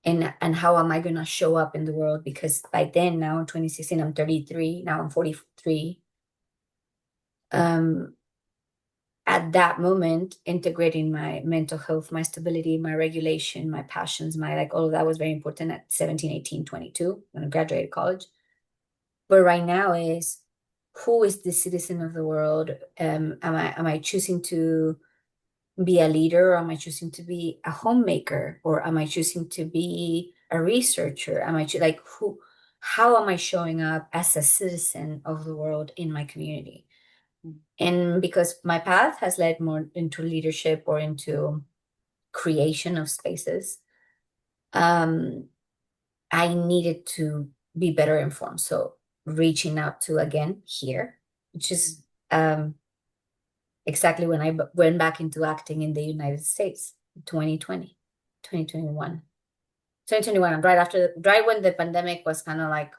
Speaker 1: and how am I gonna show up in the world? Because by then, now in 2016, I'm 33, now I'm 43. Um, at that moment, integrating my mental health, my stability, my regulation, my passions, my like all of that was very important at 17, 18, 22 when I graduated college. But right now is who is the citizen of the world? Am I choosing to be a leader, or am I choosing to be a homemaker, or am I choosing to be a researcher? Like who? How am I showing up as a citizen of the world in my community? And because my path has led more into leadership or into creation of spaces, um, I needed to be better informed. So reaching out to again here, which is exactly when I went back into acting in the United States, 2020, 2021, 2021, right when the pandemic was kind of like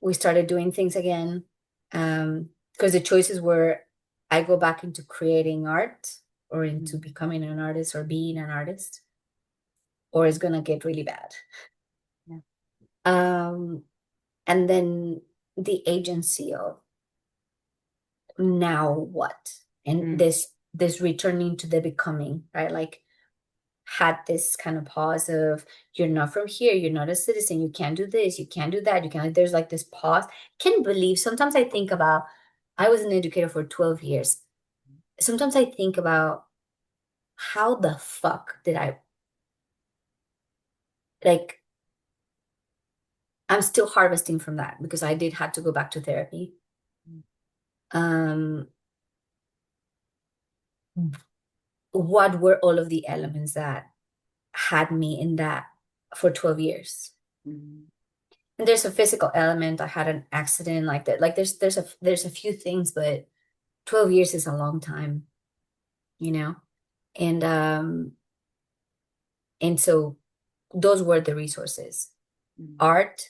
Speaker 1: we started doing things again. Because the choices were I go back into creating art or into
Speaker 2: Mhm.
Speaker 1: becoming an artist or being an artist, or it's gonna get really bad.
Speaker 2: Yeah.
Speaker 1: Um, and then the agency of now what? And
Speaker 2: Mm.
Speaker 1: this returning to the becoming, right? Like had this kind of pause of you're not from here, you're not a citizen, you can't do this, you can't do that, you can't, there's like this pause. Can't believe sometimes I think about I was an educator for 12 years. Sometimes I think about how the fuck did I like I'm still harvesting from that because I did had to go back to therapy. Um, what were all of the elements that had me in that for 12 years?
Speaker 2: Mhm.
Speaker 1: And there's a physical element. I had an accident like that. Like there's a few things, but 12 years is a long time, you know? And and so those were the resources.
Speaker 2: Mhm.
Speaker 1: Art,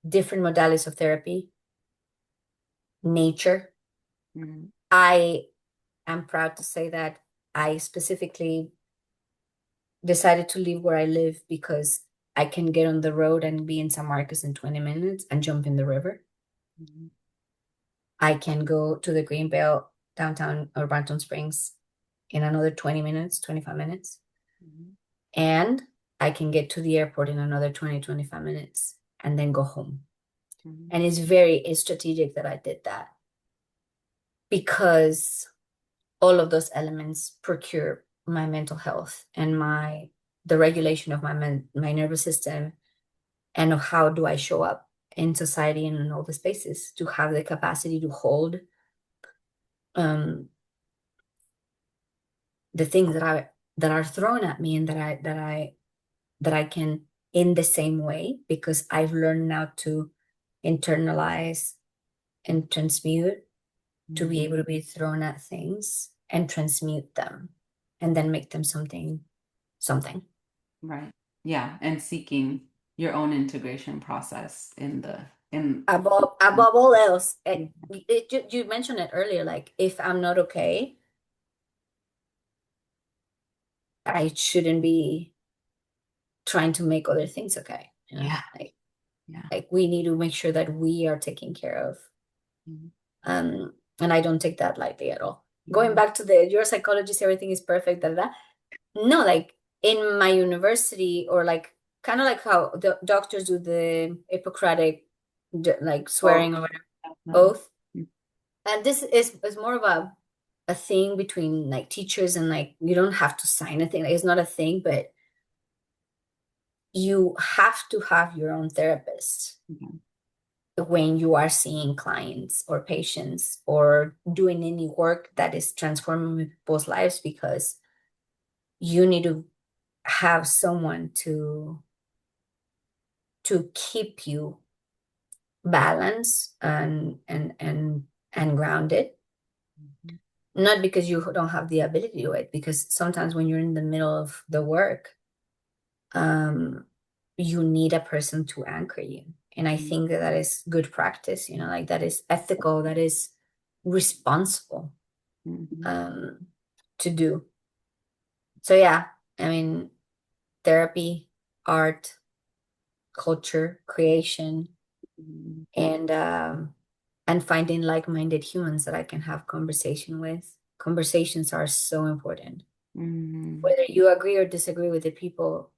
Speaker 1: different modalities of therapy, nature.
Speaker 2: Mhm.
Speaker 1: I am proud to say that I specifically decided to live where I live because I can get on the road and be in San Marcos in 20 minutes and jump in the river.
Speaker 2: Mhm.
Speaker 1: I can go to the Greenbelt downtown or Barton Springs in another 20 minutes, 25 minutes.
Speaker 2: Mhm.
Speaker 1: And I can get to the airport in another 20, 25 minutes and then go home.
Speaker 2: Mhm.
Speaker 1: And it's strategic that I did that because all of those elements procure my mental health and my the regulation of my nervous system and of how do I show up in society and in all the spaces to have the capacity to hold um the things that are thrown at me and that I can in the same way because I've learned now to internalize and transmute to be
Speaker 2: Mhm.
Speaker 1: able to be thrown at things and transmute them and then make them something
Speaker 2: Right. Yeah. And seeking your own integration process in
Speaker 1: above all else.
Speaker 2: yeah.
Speaker 1: You mentioned it earlier, like if I'm not okay, I shouldn't be trying to make other things okay,
Speaker 2: Yeah.
Speaker 1: like
Speaker 2: Yeah.
Speaker 1: we need to make sure that we are taken care of.
Speaker 2: Mhm.
Speaker 1: And I don't take that lightly at all. Going
Speaker 2: Mhm.
Speaker 1: back to the you're a psychologist, everything is perfect, da, da, da. No, like in my university, or like kind of like how the doctors do the Hippocratic like
Speaker 2: Oh,
Speaker 1: swearing or whatever,
Speaker 2: definitely.
Speaker 1: oath. And this is more of a thing between like teachers and like you don't have to sign a thing. Like, it's not a thing, but you have to have your own therapist.
Speaker 2: Mhm.
Speaker 1: when you are seeing clients or patients or doing any work that is transforming people's lives, because you need to have someone to keep you balanced and grounded.
Speaker 2: Mhm.
Speaker 1: Not because you don't have the ability to do it, because sometimes when you're in the middle of the work, um, you need a person to anchor you. And I think that that is good practice, like that is ethical, that is responsible,
Speaker 2: Mhm.
Speaker 1: um, to do. So yeah, I mean, therapy, art, culture, creation,
Speaker 2: Mhm.
Speaker 1: and finding like-minded humans that I can have conversation with. Conversations are so important.
Speaker 2: Mhm.
Speaker 1: Whether you agree or disagree with the people,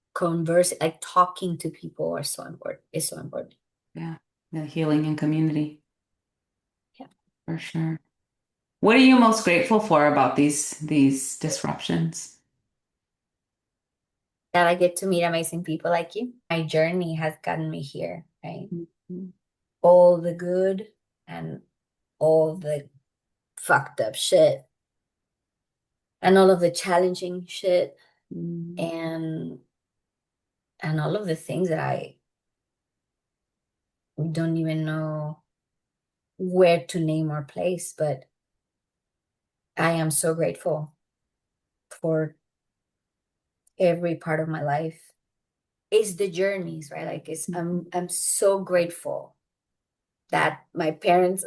Speaker 1: like talking to people are so important. Is so important.
Speaker 2: Yeah, the healing and community
Speaker 1: Yeah.
Speaker 2: for sure. What are you most grateful for about these disruptions?
Speaker 1: That I get to meet amazing people like you. My journey has gotten me here, right?
Speaker 2: Mhm.
Speaker 1: All the good and all the fucked up shit and all of the challenging shit
Speaker 2: Mhm.
Speaker 1: and all of the things that I don't even know where to name or place, but I am so grateful for every part of my life. It's the journeys, right? Like I'm so grateful that my parents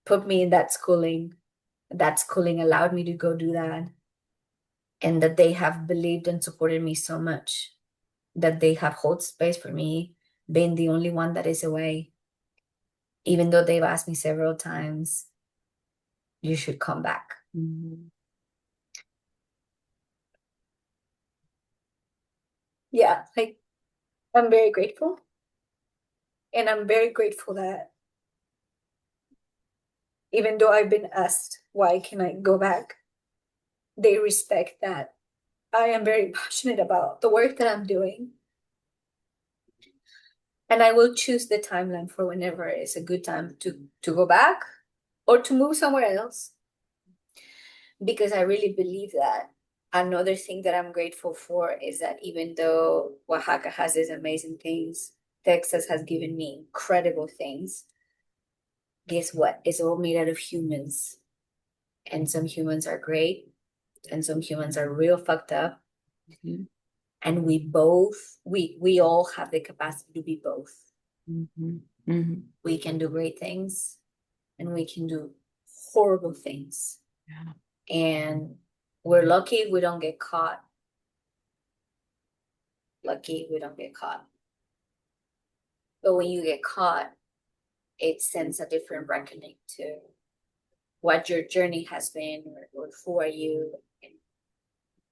Speaker 1: put me in that schooling. That schooling allowed me to go do that, and that they have believed and supported me so much, that they have held space for me, being the only one that is away, even though they've asked me several times, you should come back.
Speaker 2: Mhm.
Speaker 1: Yeah, like I'm very grateful. And I'm very grateful that even though I've been asked, why can I go back? They respect that I am very passionate about the work that I'm doing. And I will choose the timeline for whenever is a good time to go back or to move somewhere else. Because I really believe that. Another thing that I'm grateful for is that even though Oaxaca has these amazing things, Texas has given me incredible things. Guess what? It's all made out of humans. And some humans are great, and some humans are real fucked up.
Speaker 2: Mhm.
Speaker 1: And we all have the capacity to be both.
Speaker 2: Mhm. Mhm.
Speaker 1: We can do great things and we can do horrible things.
Speaker 2: Yeah.
Speaker 1: And we're lucky we don't get caught. Lucky we don't get caught. But when you get caught, it sends a different reckoning to what your journey has been, or who are you,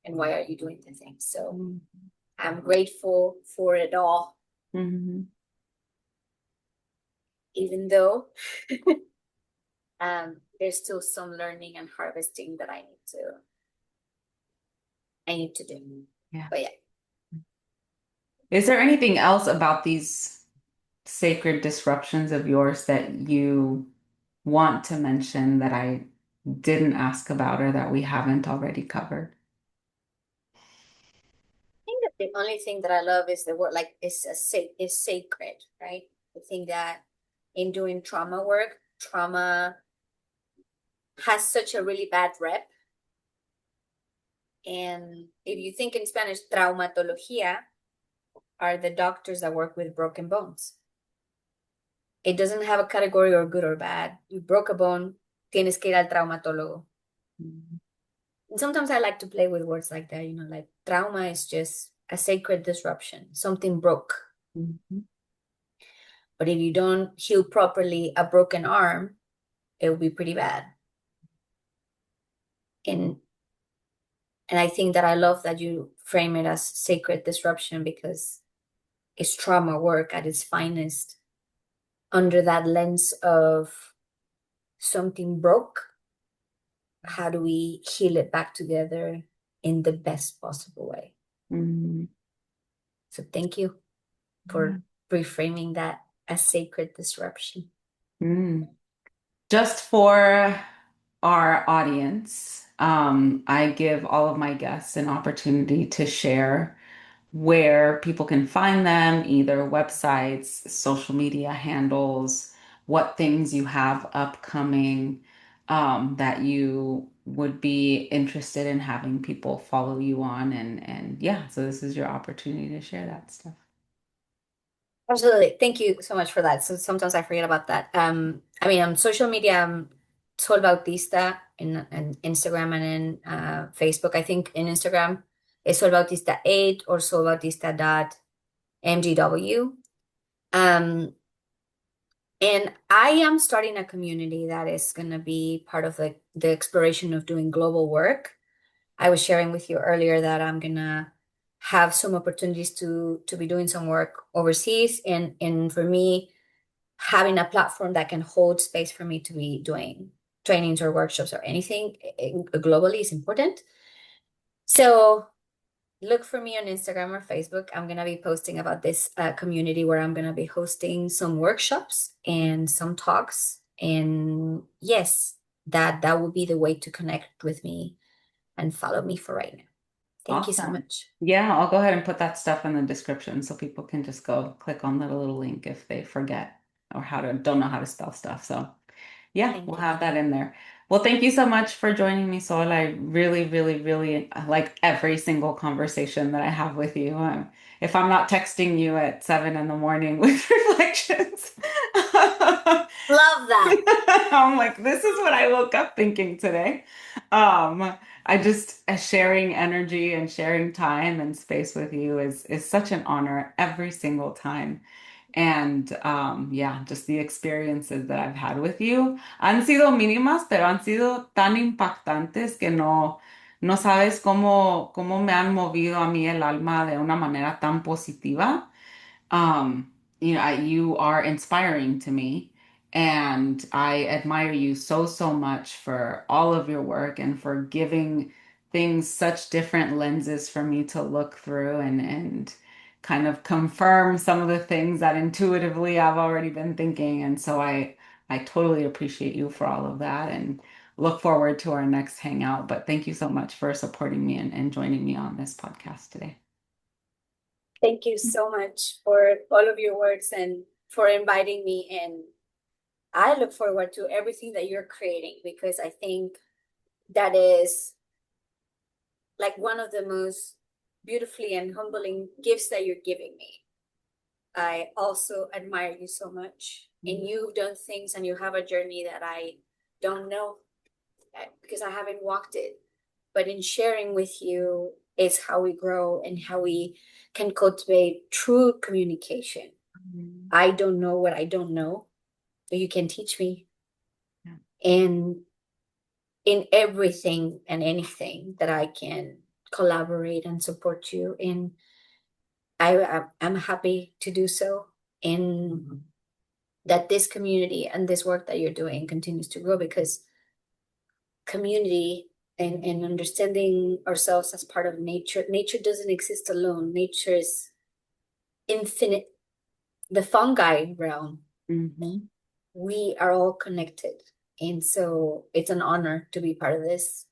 Speaker 1: and why are you doing the things. So
Speaker 2: Mhm.
Speaker 1: I'm grateful for it all,
Speaker 2: Mhm.
Speaker 1: even though there's still some learning and harvesting that I need to do.
Speaker 2: Yeah.
Speaker 1: But yeah,
Speaker 2: Is there anything else about these sacred disruptions of yours that you want to mention that I didn't ask about or that we haven't already covered?
Speaker 1: I think that the only thing that I love is the word, like is sacred, right? I think that in doing trauma work, trauma has such a really bad rep. And if you think in Spanish, traumatología are the doctors that work with broken bones. It doesn't have a category or good or bad. You broke a bone, tienes que ir al traumatólogo.
Speaker 2: Mhm.
Speaker 1: And sometimes I like to play with words like that, like trauma is just a sacred disruption. Something broke.
Speaker 2: Mhm.
Speaker 1: But if you don't heal properly a broken arm, it will be pretty bad. And and I think that I love that you frame it as sacred disruption, because it's trauma work at its finest, under that lens of something broke. How do we heal it back together in the best possible way?
Speaker 2: Mhm.
Speaker 1: So thank you
Speaker 2: Yeah.
Speaker 1: for reframing that. a sacred disruption.
Speaker 2: Mm. Just for our audience, I give all of my guests an opportunity to share where people can find them, either websites, social media handles, what things you have upcoming, that you would be interested in having people follow you on, and yeah, so this is your opportunity to share that stuff.
Speaker 1: Absolutely. Thank you so much for that. So sometimes I forget about that. I mean, on social media, I'm Sol Bautista in Instagram and in Facebook. I think in Instagram it's Sol Bautista 8 or Sol Bautista dot MGW. Um, and I am starting a community that is going to be part of the exploration of doing global work. I was sharing with you earlier that I'm gonna have some opportunities to be doing some work overseas, and for me, having a platform that can hold space for me to be doing trainings or workshops or anything globally is important. So look for me on Instagram or Facebook. I'm gonna be posting about this community where I'm gonna be hosting some workshops and some talks. And yes, that will be the way to connect with me and follow me for right now. Thank you so
Speaker 2: Awesome.
Speaker 1: much.
Speaker 2: Yeah, I'll go ahead and put that stuff in the description so people can just go click on the little link if they forget or don't know how to spell stuff. So yeah, we'll
Speaker 1: Thank you.
Speaker 2: have that in there. Well, thank you so much for joining me, Sol. I really, really, really like every single conversation that I have with you. If I'm not texting you at 7 in the morning with reflections,
Speaker 1: Love that.
Speaker 2: I'm like, this is what I woke up thinking today. I just sharing energy and sharing time and space with you is such an honor every single time. And yeah, just the experiences that I've had with you han sido mínimas, pero han sido tan impactantes que no sabes cómo me han movido a mí el alma de una manera tan positiva. um, you are inspiring to me, and I admire you so, so much for all of your work and for giving things such different lenses for me to look through and kind of confirm some of the things that intuitively I've already been thinking. And so I totally appreciate you for all of that and look forward to our next hangout. But thank you so much for supporting me and joining me on this podcast today.
Speaker 1: Thank you so much for all of your words and for inviting me. And I look forward to everything that you're creating because I think that is like one of the most beautifully and humbling gifts that you're giving me. I also admire you so much. And you've done things and you have a journey that I don't know because I haven't walked it. But in sharing with you is how we grow and how we can cultivate true communication.
Speaker 2: Mhm.
Speaker 1: I don't know what I don't know, but you can teach me.
Speaker 2: Yeah.
Speaker 1: And in everything and anything that I can collaborate and support you in, I'm happy to do so. And that this community and this work that you're doing continues to grow because community and understanding ourselves as part of nature doesn't exist alone. Nature is infinite. The fungi realm,
Speaker 2: Mhm.
Speaker 1: we are all connected. And so it's an honor to be part of this.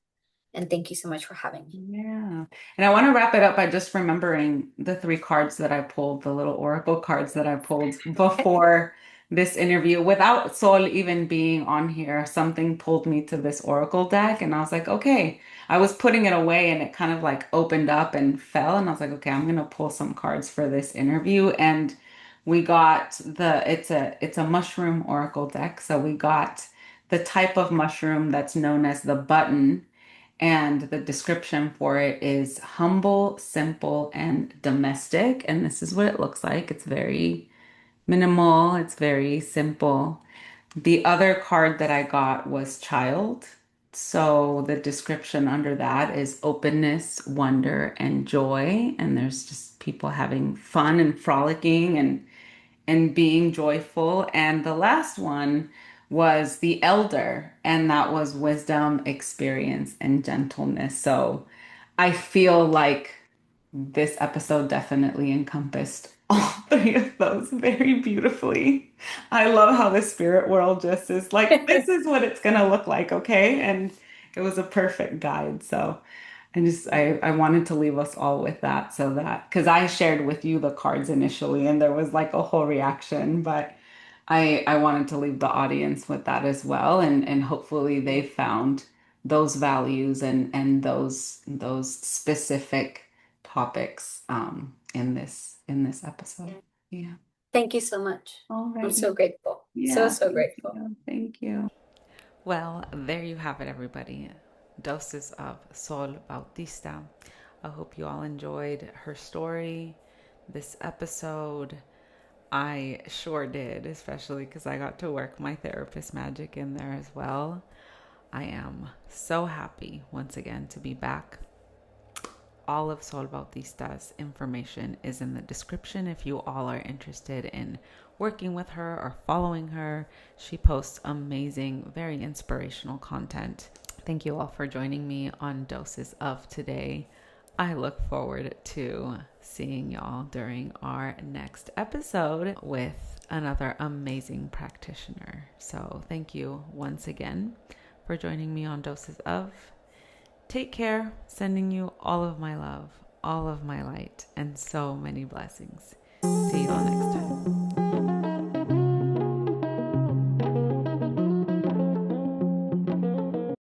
Speaker 1: And thank you so much for having me.
Speaker 2: Yeah. And I want to wrap it up by just remembering the three cards that I pulled, the little oracle cards that I pulled before this interview. Without Sol even being on here, something pulled me to this oracle deck. And I was like, okay. I was putting it away and it kind of like opened up and fell. And I was like, okay, I'm going to pull some cards for this interview. And we got it's a mushroom oracle deck. So we got the type of mushroom that's known as the button, and the description for it is humble, simple, and domestic. And this is what it looks like. It's very minimal, it's very simple. The other card that I got was child. So the description under that is openness, wonder, and joy. And there's just people having fun and frolicking and being joyful. And the last one was the elder, and that was wisdom, experience, and gentleness. So I feel like this episode definitely encompassed all three of those very beautifully. I love how the spirit world just is like, this is what it's gonna look like, okay? And it was a perfect guide. So I wanted to leave us all with that so that because I shared with you the cards initially and there was like a whole reaction, but I wanted to leave the audience with that as well, and hopefully they found those values and those specific topics in this episode. Yeah.
Speaker 1: Thank you so much. I'm so
Speaker 2: Alrighty.
Speaker 1: grateful. So,
Speaker 2: Yeah,
Speaker 1: so
Speaker 2: thank
Speaker 1: grateful.
Speaker 2: you. Thank you. Well, there you have it, everybody. Doses of Sol Bautista. I hope you all enjoyed her story, this episode. I sure did, especially because I got to work my therapist magic in there as well. I am so happy once again to be back. All of Sol Bautista's information is in the description if you all are interested in working with her or following her. She posts amazing, very inspirational content. Thank you all for joining me on Doses of Today. I look forward to seeing y'all during our next episode with another amazing practitioner. So thank you once again for joining me on Doses of. Take care, sending you all of my love, all of my light, and so many blessings. See you all next time.